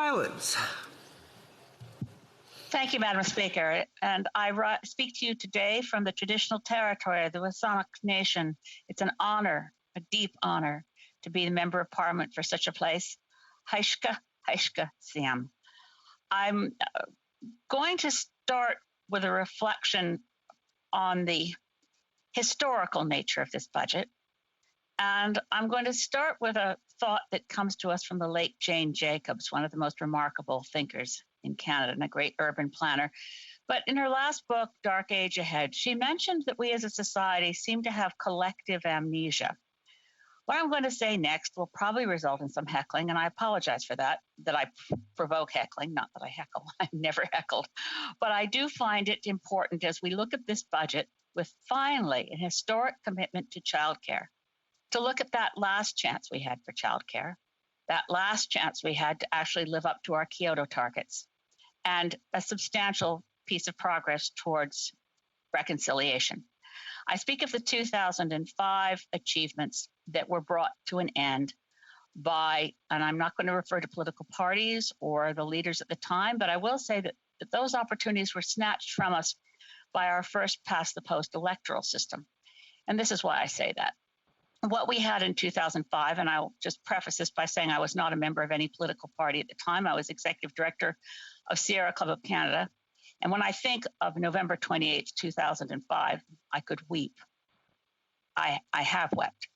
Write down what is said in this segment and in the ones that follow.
Highlands. Thank you, Madam Speaker. And I speak to you today from the traditional territory of the Wasanic Nation. It's an honor, a deep honor, to be the Member of Parliament for such a place. Haishka, Haishka, Siam. I'm going to start with a reflection on the historical nature of this budget. And I'm going to start with a thought that comes to us from the late Jane Jacobs, one of the most remarkable thinkers in Canada and a great urban planner. But in her last book, Dark Age Ahead, she mentioned that we as a society seem to have collective amnesia. What I'm going to say next will probably result in some heckling, and I apologize for that I provoke heckling, not that I heckle. I've never heckled. But I do find it important as we look at this budget with finally an historic commitment to childcare, to look at that last chance we had for childcare, that last chance we had to actually live up to our Kyoto targets, and a substantial piece of progress towards reconciliation. I speak of the 2005 achievements that were brought to an end by, and I'm not going to refer to political parties or the leaders at the time, but I will say that those opportunities were snatched from us by our first past the post electoral system. And this is why I say that. What we had in 2005, and I'll just preface this by saying I was not a member of any political party at the time. I was executive director of Sierra Club of Canada. And when I think of November 28th, 2005, I could weep. I have wept.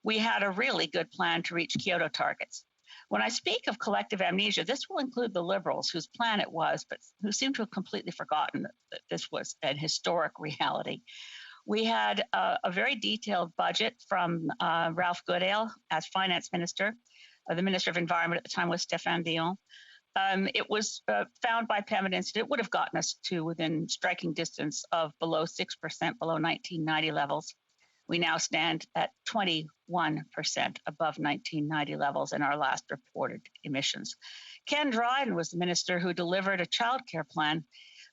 We had a really good plan to reach Kyoto targets. When I speak of collective amnesia, this will include the Liberals, whose plan it was, but who seem to have completely forgotten that this was an historic reality. We had a very detailed budget from Ralph Goodale as finance minister. The Minister of Environment at the time was Stéphane Dion. It was found by PEMIT Institute. It would have gotten us to within striking distance of below 6%, below 1990 levels. We now stand at 21% above 1990 levels in our last reported emissions. Ken Dryden was the minister who delivered a childcare plan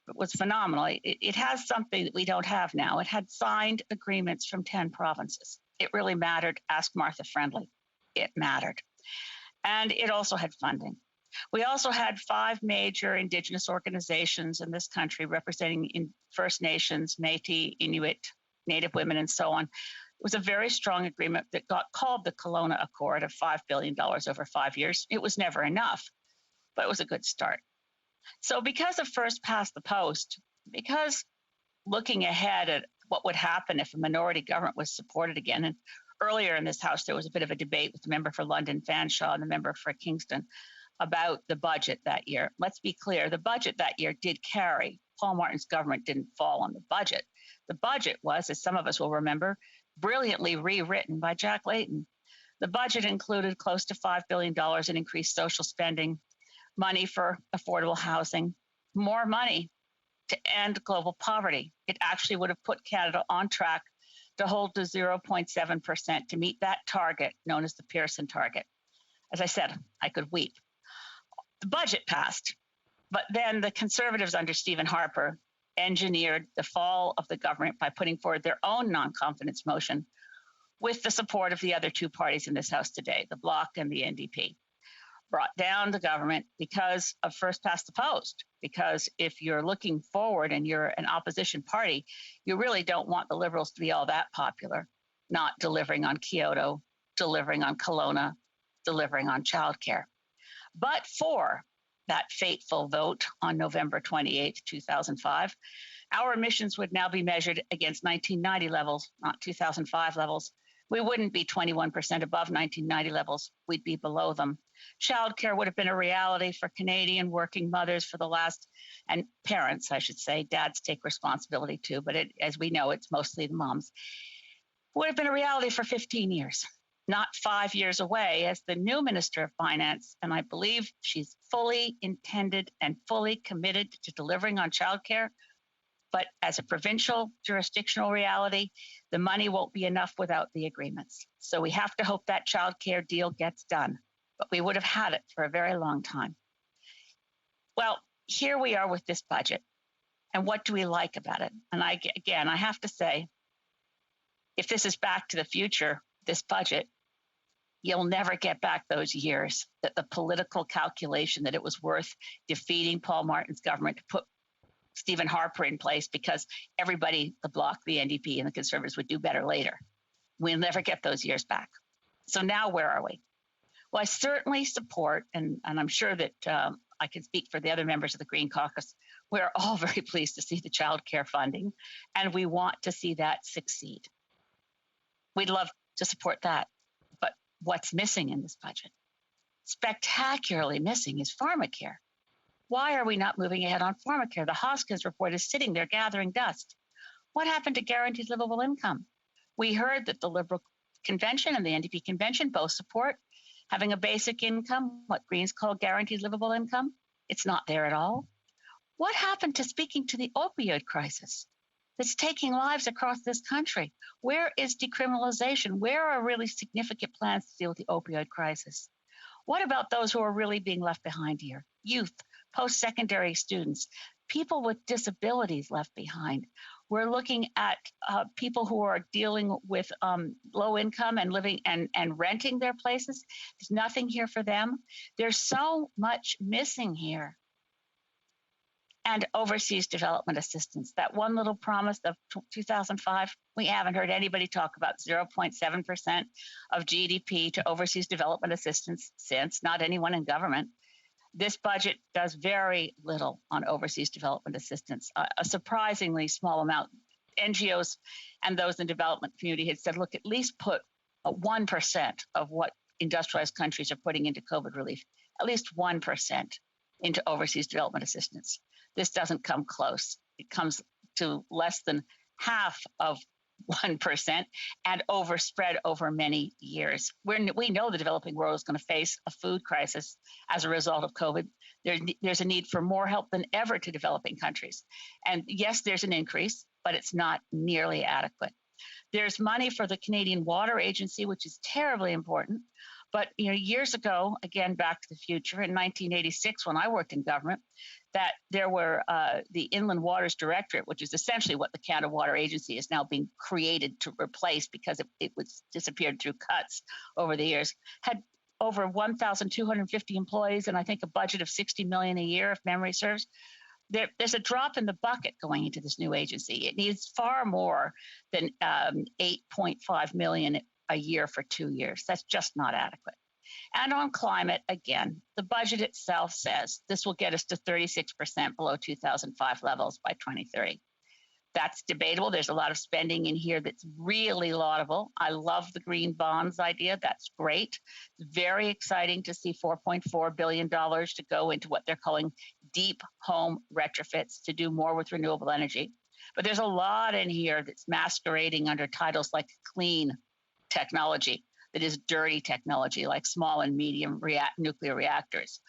that was phenomenal. It has something that we don't have now. It had signed agreements from 10 provinces. It really mattered. Ask Martha Friendly. It mattered. And it also had funding. We also had 5 major Indigenous organizations in this country representing First Nations, Métis, Inuit, Native women, and so on. It was a very strong agreement that got called the Kelowna Accord of $5 billion over 5 years. It was never enough, but it was a good start. So because of first past the post, because looking ahead at what would happen if a minority government was supported again, and earlier in this House there was a bit of a debate with the member for London Fanshawe and the member for Kingston about the budget that year. Let's be clear, the budget that year did carry. Paul Martin's government didn't fall on the budget. The budget was, as some of us will remember, brilliantly rewritten by Jack Layton. The budget included close to $5 billion in increased social spending, money for affordable housing, more money to end global poverty. It actually would have put Canada on track to hold to 0.7% to meet that target known as the Pearson target. As I said, I could weep. The budget passed, but then the Conservatives under Stephen Harper engineered the fall of the government by putting forward their own non-confidence motion with the support of the other 2 parties in this House today, the Bloc and the NDP. Brought down the government because of first past the post. Because if you're looking forward and you're an opposition party, you really don't want the Liberals to be all that popular, not delivering on Kyoto, delivering on Kelowna, delivering on childcare. But for that fateful vote on November 28, 2005, our emissions would now be measured against 1990 levels, not 2005 levels. We wouldn't be 21% above 1990 levels. We'd be below them. Childcare would have been a reality for Canadian working mothers for the last, and parents, I should say. Dads take responsibility too, but as we know, it's mostly the moms. Would have been a reality for 15 years, not 5 years away, as the new Minister of Finance, and I believe she's fully intended and fully committed to delivering on childcare. But as a provincial jurisdictional reality, the money won't be enough without the agreements. So we have to hope that childcare deal gets done. But we would have had it for a very long time. Well, here we are with this budget. And what do we like about it? And I have to say, if this is back to the future, this budget, You'll never get back those years that the political calculation that it was worth defeating Paul Martin's government to put Stephen Harper in place because everybody, the Bloc, the NDP, and the Conservatives would do better later. We'll never get those years back. So now where are we? Well, I certainly support, and I'm sure that I can speak for the other members of the Green Caucus, we're all very pleased to see the child care funding, and we want to see that succeed. We'd love to support that. But what's missing in this budget? Spectacularly missing is pharmacare. Why are we not moving ahead on pharmacare? The Hoskins report is sitting there gathering dust. What happened to guaranteed livable income? We heard that the Liberal Convention and the NDP Convention both support having a basic income, what Greens call guaranteed livable income. It's not there at all. What happened to speaking to the opioid crisis that's taking lives across this country? Where is decriminalization? Where are really significant plans to deal with the opioid crisis? What about those who are really being left behind here? Youth, post-secondary students, people with disabilities left behind. We're looking at people who are dealing with low income and living and renting their places. There's nothing here for them. There's so much missing here. And overseas development assistance. That one little promise of 2005, we haven't heard anybody talk about 0.7% of GDP to overseas development assistance since, not anyone in government. This budget does very little on overseas development assistance, a surprisingly small amount. NGOs and those in the development community had said, look, at least put 1% of what industrialized countries are putting into COVID relief, at least 1% into overseas development assistance. This doesn't come close. It comes to less than half of 1% and overspread over many years. We know the developing world is going to face a food crisis as a result of COVID. There's a need for more help than ever to developing countries. And yes, there's an increase, but it's not nearly adequate. There's money for the Canadian Water Agency, which is terribly important. But years ago, again, Back to the Future, in 1986, when I worked in government, that there were the Inland Waters Directorate, which is essentially what the Canada Water Agency is now being created to replace because it was disappeared through cuts over the years, had over 1,250 employees and I think a budget of $60 million a year, if memory serves. There's a drop in the bucket going into this new agency. It needs far more than $8.5 million a year for 2 years. That's just not adequate. And on climate, again, the budget itself says this will get us to 36% below 2005 levels by 2030. That's debatable. There's a lot of spending in here that's really laudable. I love the green bonds idea. That's great. It's very exciting to see $4.4 billion to go into what they're calling deep home retrofits to do more with renewable energy. But there's a lot in here that's masquerading under titles like clean technology, that is dirty technology, like small and medium nuclear reactors.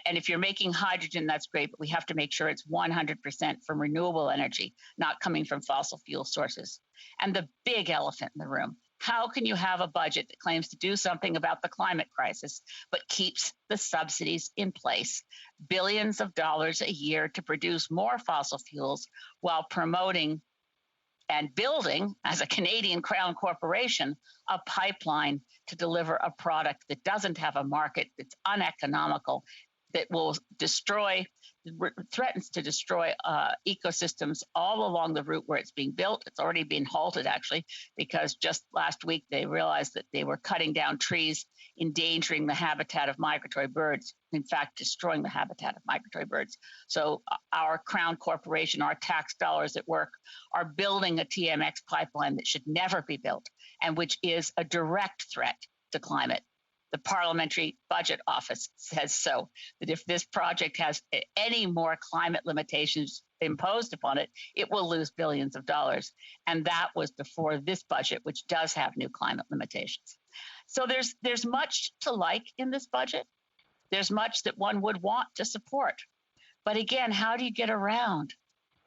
And if you're making hydrogen, that's great, but we have to make sure it's 100% from renewable energy, not coming from fossil fuel sources. And the big elephant in the room, how can you have a budget that claims to do something about the climate crisis, but keeps the subsidies in place, billions of dollars a year to produce more fossil fuels while promoting and building, as a Canadian Crown corporation, a pipeline to deliver a product that doesn't have a market, that's uneconomical, that will threatens to destroy ecosystems all along the route where it's being built. It's already been halted, actually, because just last week they realized that they were cutting down trees, endangering the habitat of migratory birds, in fact, destroying the habitat of migratory birds. So our Crown Corporation, our tax dollars at work, are building a TMX pipeline that should never be built and which is a direct threat to climate. The Parliamentary Budget Office says so, that if this project has any more climate limitations imposed upon it, it will lose billions of dollars. And that was before this budget, which does have new climate limitations. So there's much to like in this budget. There's much that one would want to support. But again, how do you get around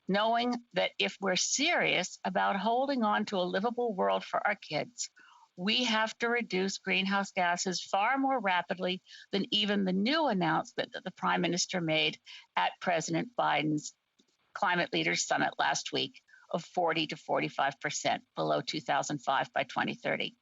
knowing that if we're serious about holding on to a livable world for our kids, we have to reduce greenhouse gases far more rapidly than even the new announcement that the Prime Minister made at President Biden's Climate Leaders Summit last week of 40 to 45% below 2005 by 2030.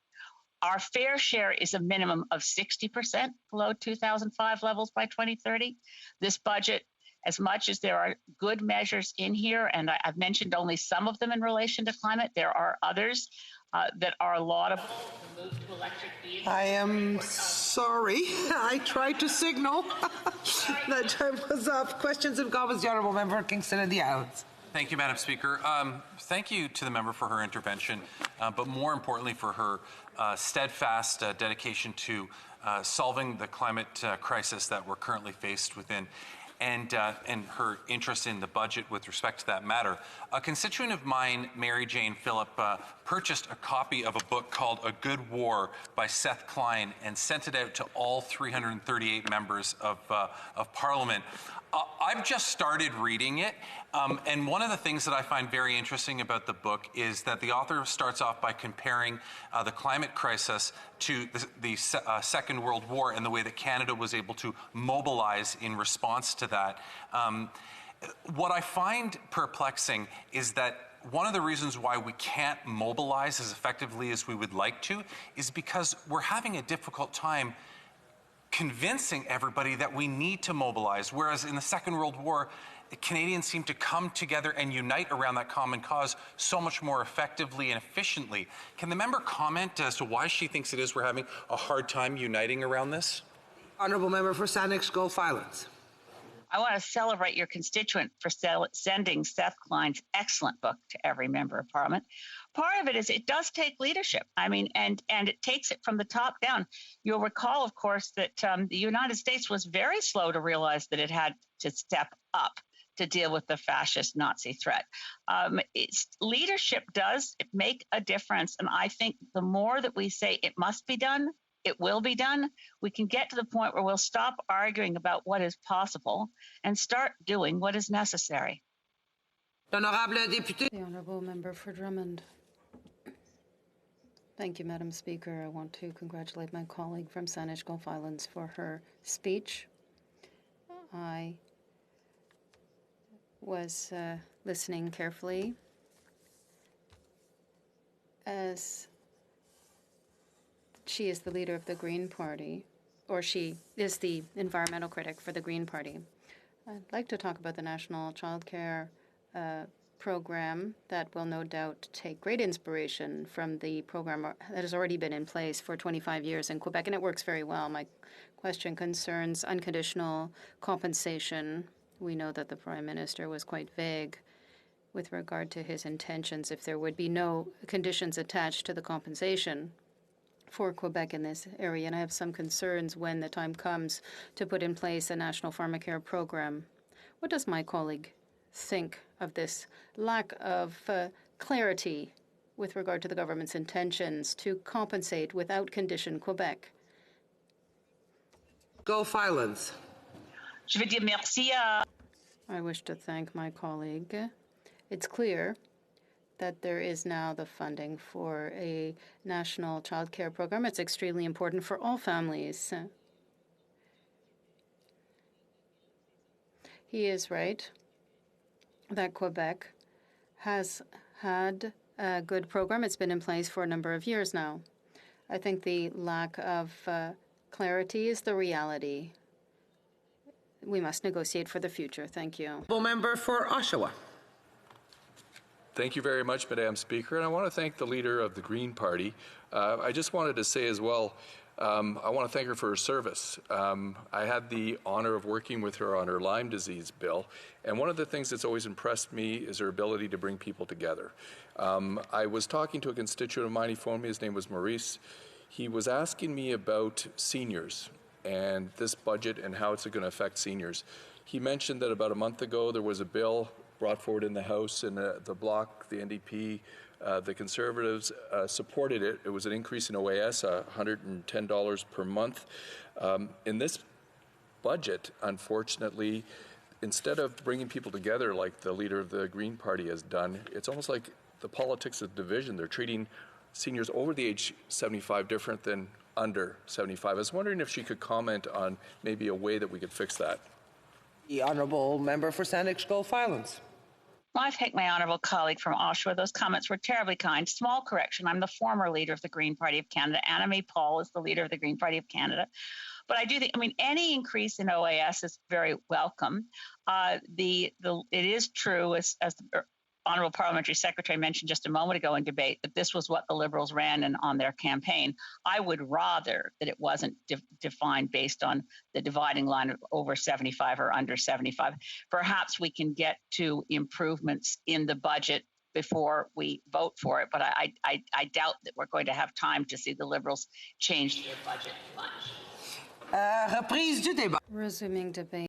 Our fair share is a minimum of 60% below 2005 levels by 2030. This budget, as much as there are good measures in here, and I've mentioned only some of them in relation to climate, there are others that are laudable. The move to electric vehicles. I am sorry. I tried to signal that time was up. Questions and comments, the Honourable Member Kingston and the Islands. Thank you, Madam Speaker. Thank you to the member for her intervention, but more importantly for her steadfast dedication to solving the climate crisis that we're currently faced within. And her interest in the budget with respect to that matter. A constituent of mine, Mary Jane Phillip, purchased a copy of a book called A Good War by Seth Klein and sent it out to all 338 members of Parliament. I've just started reading it, and one of the things that I find very interesting about the book is that the author starts off by comparing the climate crisis to the Second World War and the way that Canada was able to mobilize in response to that. What I find perplexing is that one of the reasons why we can't mobilize as effectively as we would like to is because we're having a difficult time convincing everybody that we need to mobilize, whereas in the Second World War, Canadians seem to come together and unite around that common cause so much more effectively and efficiently. Can the member comment as to why she thinks it is we're having a hard time uniting around this? Honourable Member for Saanich Gulf Islands. I want to celebrate your constituent for sending Seth Klein's excellent book to every member of Parliament. Part of it is it does take leadership. I mean, and it takes it from the top down. You'll recall, of course, that the United States was very slow to realize that it had to step up to deal with the fascist Nazi threat. Leadership does make a difference. And I think the more that we say it must be done, it will be done, we can get to the point where we'll stop arguing about what is possible and start doing what is necessary. The Honourable Member for Drummond. Thank you, Madam Speaker. I want to congratulate my colleague from Saanich Gulf Islands for her speech. I was listening carefully as she is the leader of the Green Party, or she is the environmental critic for the Green Party. I'd like to talk about the National Childcare program that will no doubt take great inspiration from the program that has already been in place for 25 years in Quebec, and it works very well. My question concerns unconditional compensation. We know that the Prime Minister was quite vague with regard to his intentions if there would be no conditions attached to the compensation for Quebec in this area, and I have some concerns when the time comes to put in place a national pharmacare program. What does my colleague think of this lack of clarity with regard to the government's intentions to compensate without condition Quebec? Gulf Islands. Je veux dire merci I wish to thank my colleague. It's clear that there is now the funding for a national child care program. It's extremely important for all families. He is right that Quebec has had a good program. It's been in place for a number of years now. I think the lack of clarity is the reality. We must negotiate for the future. Thank you. Member for Oshawa. Thank you very much, Madam Speaker, and I want to thank the leader of the Green Party. I just wanted to say as well, I want to thank her for her service. I had the honor of working with her on her Lyme disease bill, and one of the things that's always impressed me is her ability to bring people together. I was talking to a constituent of mine, he phoned me, his name was Maurice. He was asking me about seniors and this budget and how it's going to affect seniors. He mentioned that about a month ago there was a bill brought forward in the House, and the Bloc, the NDP, the Conservatives supported it. It was an increase in OAS, $110 per month. In this budget, unfortunately, instead of bringing people together like the leader of the Green Party has done, it's almost like the politics of division. They're treating seniors over the age 75 different than under 75. I was wondering if she could comment on maybe a way that we could fix that. The Honourable Member for Saanich Gulf Islands. I thank my honourable colleague from Oshawa. Those comments were terribly kind. Small correction, I'm the former leader of the Green Party of Canada. Anna May Paul is the leader of the Green Party of Canada. But I do think, I mean, any increase in OAS is very welcome. It is true, as the Honourable Parliamentary Secretary mentioned just a moment ago in debate, that this was what the Liberals ran on their campaign. I would rather that it wasn't defined based on the dividing line of over 75 or under 75. Perhaps we can get to improvements in the budget before we vote for it, but I doubt that we're going to have time to see the Liberals change their budget much. Reprise du débat. Resuming debate.